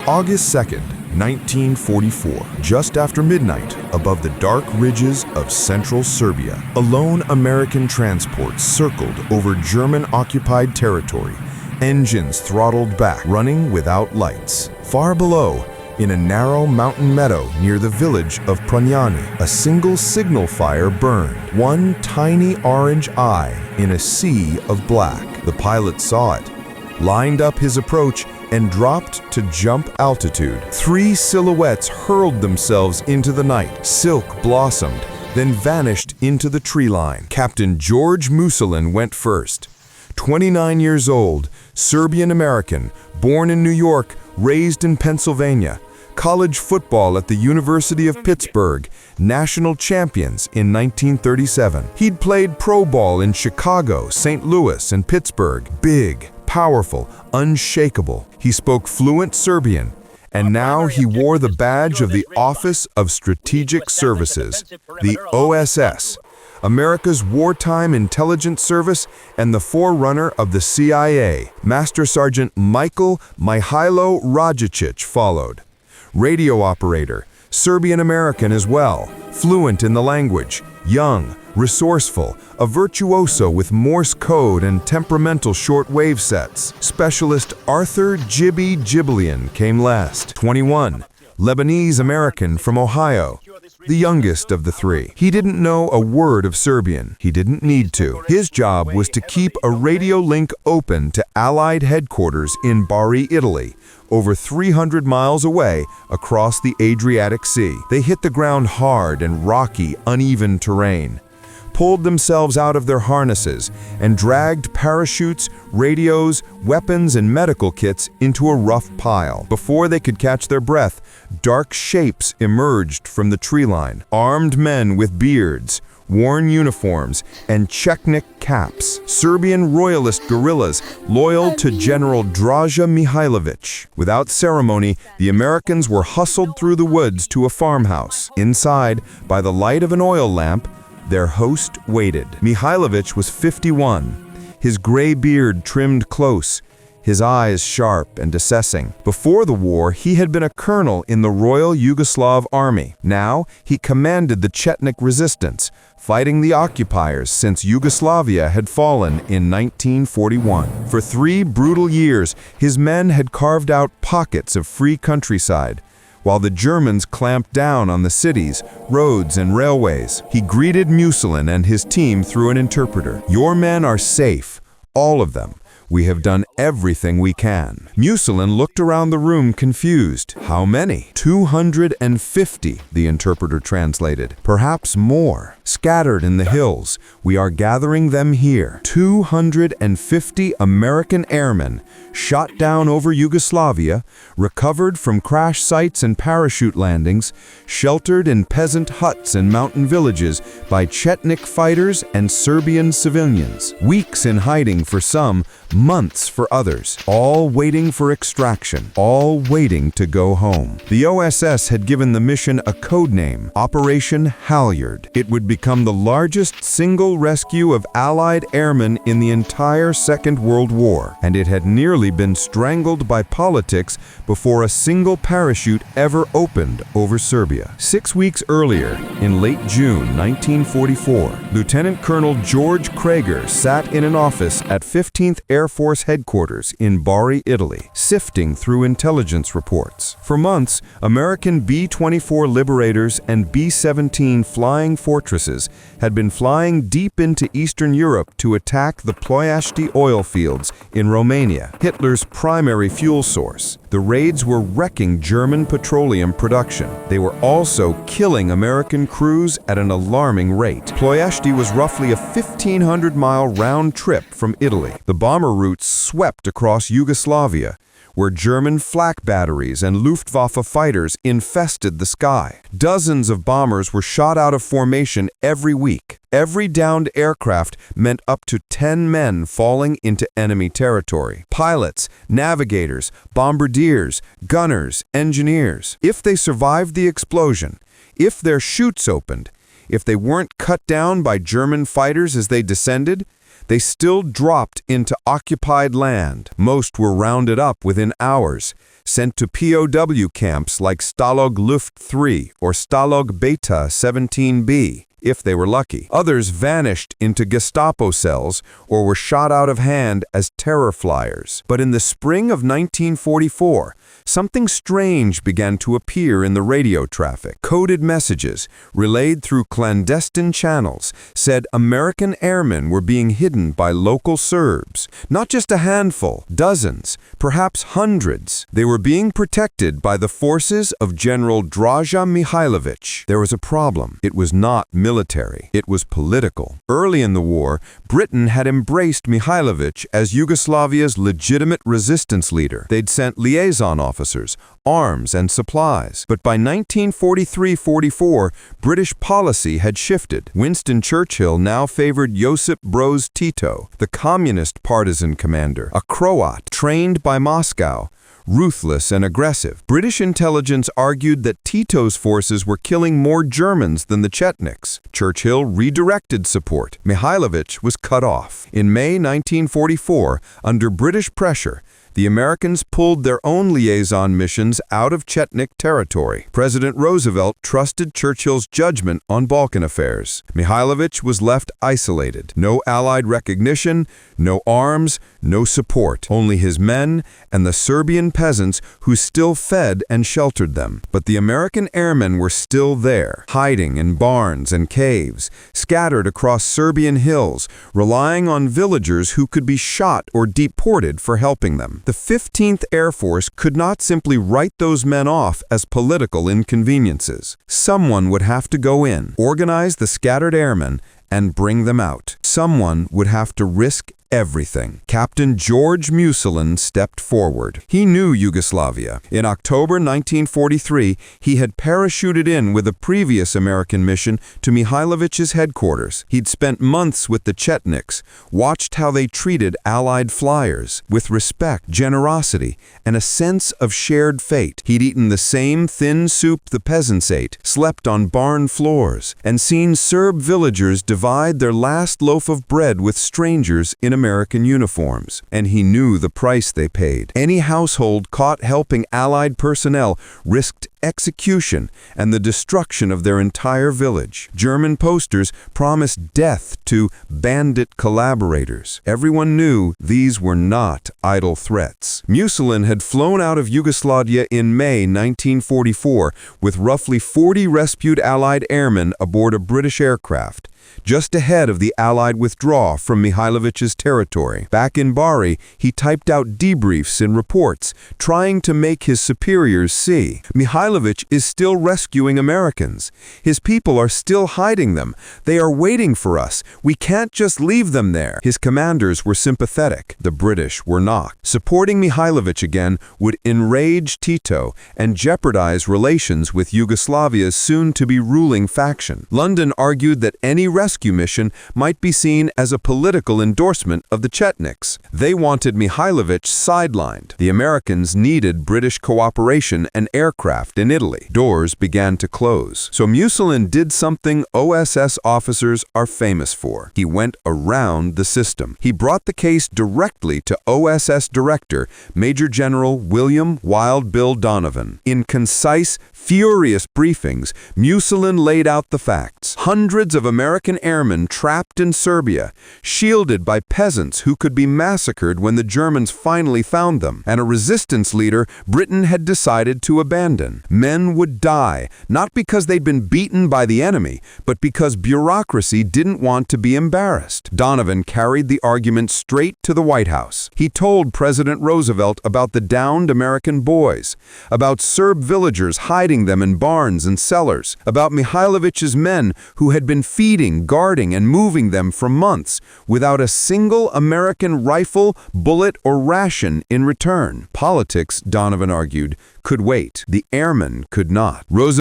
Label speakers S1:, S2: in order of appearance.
S1: August 2nd, 1944, just after midnight, above the dark ridges of central Serbia, a lone American transport circled over German-occupied territory, engines throttled back, running without lights. Far below, in a narrow mountain meadow near the village of Pronjani, a single signal fire burned, one tiny orange eye in a sea of black. The pilot saw it, lined up his approach, and dropped to jump altitude. Three silhouettes hurled themselves into the night. Silk blossomed, then vanished into the tree line. Captain George Musulin went first. 29 years old, Serbian-American, born in New York, raised in Pennsylvania. College football at the University of Pittsburgh, national champions in 1937. He'd played pro ball in Chicago, St. Louis, and Pittsburgh. Big, powerful, unshakable. He spoke fluent Serbian, and now he wore the badge of the Office of Strategic Services, the OSS, America's wartime intelligence service and the forerunner of the CIA. Master Sergeant Michael Rajacich followed. Radio operator, Serbian-American as well, fluent in the language, young, resourceful, a virtuoso with Morse code and temperamental short-wave sets. Specialist Arthur Jibilian came last, 21, Lebanese-American from Ohio, the youngest of the three. He didn't know a word of Serbian. He didn't need to. His job was to keep a radio link open to Allied headquarters in Bari, Italy, over 300 miles away across the Adriatic Sea. They hit the ground hard and rocky, uneven terrain, pulled themselves out of their harnesses, and dragged parachutes, radios, weapons, and medical kits into a rough pile. Before they could catch their breath, dark shapes emerged from the tree line. Armed men with beards, worn uniforms, and Czechnik caps. Serbian royalist guerrillas loyal to General Draža Mihailović. Without ceremony, the Americans were hustled through the woods to a farmhouse. Inside, by the light of an oil lamp, their host waited. Mihailović was 51, his gray beard trimmed close, his eyes sharp and assessing. Before the war, he had been a colonel in the Royal Yugoslav Army. Now, he commanded the Chetnik resistance, fighting the occupiers since Yugoslavia had fallen in 1941. For 3 brutal years, his men had carved out pockets of free countryside, while the Germans clamped down on the cities, roads, and railways. He greeted Musulin and his team through an interpreter. "Your men are safe, all of them. We have done everything we can." Musulin looked around the room confused. "How many?" 250, the interpreter translated. "Perhaps more. Scattered in the hills. We are gathering them here." 250 American airmen shot down over Yugoslavia, recovered from crash sites and parachute landings, sheltered in peasant huts and mountain villages by Chetnik fighters and Serbian civilians. Weeks in hiding for some, months for others, all waiting for extraction, all waiting to go home. The OSS had given the mission a code name, Operation Halyard. It would become the largest single rescue of Allied airmen in the entire Second World War, and it had nearly been strangled by politics before a single parachute ever opened over Serbia. 6 weeks earlier, in late June 1944, Lieutenant Colonel George Krager sat in an office at 15th Air Force Headquarters in Bari, Italy, sifting through intelligence reports. For months, American B-24 Liberators and B-17 Flying Fortresses had been flying deep into Eastern Europe to attack the Ploesti oil fields in Romania, Hitler's primary fuel source. The raids were wrecking German petroleum production. They were also killing American crews at an alarming rate. Ploesti was roughly a 1,500-mile round trip from Italy. The bomber routes swept across Yugoslavia, where German flak batteries and Luftwaffe fighters infested the sky. Dozens of bombers were shot out of formation every week. Every downed aircraft meant up to 10 men falling into enemy territory. Pilots, navigators, bombardiers, gunners, engineers. If they survived the explosion, if their chutes opened, if they weren't cut down by German fighters as they descended, they still dropped into occupied land. Most were rounded up within hours, sent to POW camps like Stalog Luft 3 or Stalog Beta 17B, if they were lucky. Others vanished into Gestapo cells or were shot out of hand as terror flyers. But in the spring of 1944, something strange began to appear in the radio traffic. Coded messages, relayed through clandestine channels, said American airmen were being hidden by local Serbs. Not just a handful, dozens, perhaps hundreds. They were being protected by the forces of General Draža Mihailović. There was a problem. It was not military. It was political. Early in the war, Britain had embraced Mihailović as Yugoslavia's legitimate resistance leader. They'd sent liaison officers, arms, and supplies. But by 1943-44, British policy had shifted. Winston Churchill now favored Josip Broz Tito, the communist partisan commander, a Croat trained by Moscow, ruthless and aggressive. British intelligence argued that Tito's forces were killing more Germans than the Chetniks. Churchill redirected support. Mihailović was cut off. In May 1944, under British pressure, the Americans pulled their own liaison missions out of Chetnik territory. President Roosevelt trusted Churchill's judgment on Balkan affairs. Mihailović was left isolated. No Allied recognition, no arms, no support. Only his men and the Serbian peasants who still fed and sheltered them. But the American airmen were still there, hiding in barns and caves, scattered across Serbian hills, relying on villagers who could be shot or deported for helping them. The 15th Air Force could not simply write those men off as political inconveniences. Someone would have to go in, organize the scattered airmen, and bring them out. Someone would have to risk everything. Captain George Musulin stepped forward. He knew Yugoslavia. In October 1943, he had parachuted in with a previous American mission to Mihailović's headquarters. He'd spent months with the Chetniks, watched how they treated Allied flyers, with respect, generosity, and a sense of shared fate. He'd eaten the same thin soup the peasants ate, slept on barn floors, and seen Serb villagers divide their last loaf of bread with strangers in American uniforms, and he knew the price they paid. Any household caught helping Allied personnel risked execution and the destruction of their entire village. German posters promised death to bandit collaborators. Everyone knew these were not idle threats. Musulin had flown out of Yugoslavia in May 1944 with roughly 40 rescued Allied airmen aboard a British aircraft, just ahead of the Allied withdrawal from Mihailović's territory. Back in Bari, he typed out debriefs and reports, trying to make his superiors see. Mihailović is still rescuing Americans. His people are still hiding them. They are waiting for us. We can't just leave them there. His commanders were sympathetic. The British were not. Supporting Mihailović again would enrage Tito and jeopardize relations with Yugoslavia's soon-to-be ruling faction. London argued that any rescue mission might be seen as a political endorsement of the Chetniks. They wanted Mihailović sidelined. The Americans needed British cooperation and aircraft in Italy. Doors began to close. So Musulin did something OSS officers are famous for. He went around the system. He brought the case directly to OSS Director, Major General William Wild Bill Donovan. In concise, furious briefings, Musulin laid out the facts. Hundreds of American airmen trapped in Serbia, shielded by peasants who could be massacred when the Germans finally found them, and a resistance leader Britain had decided to abandon. Men would die, not because they'd been beaten by the enemy, but because bureaucracy didn't want to be embarrassed. Donovan carried the argument straight to the White House. He told President Roosevelt about the downed American boys, about Serb villagers hiding them in barns and cellars, about Mihailović's men who had been feeding, guarding, and moving them for months without a single American rifle, bullet, or ration in return. Politics, Donovan argued, could wait. The airmen could not. Roosevelt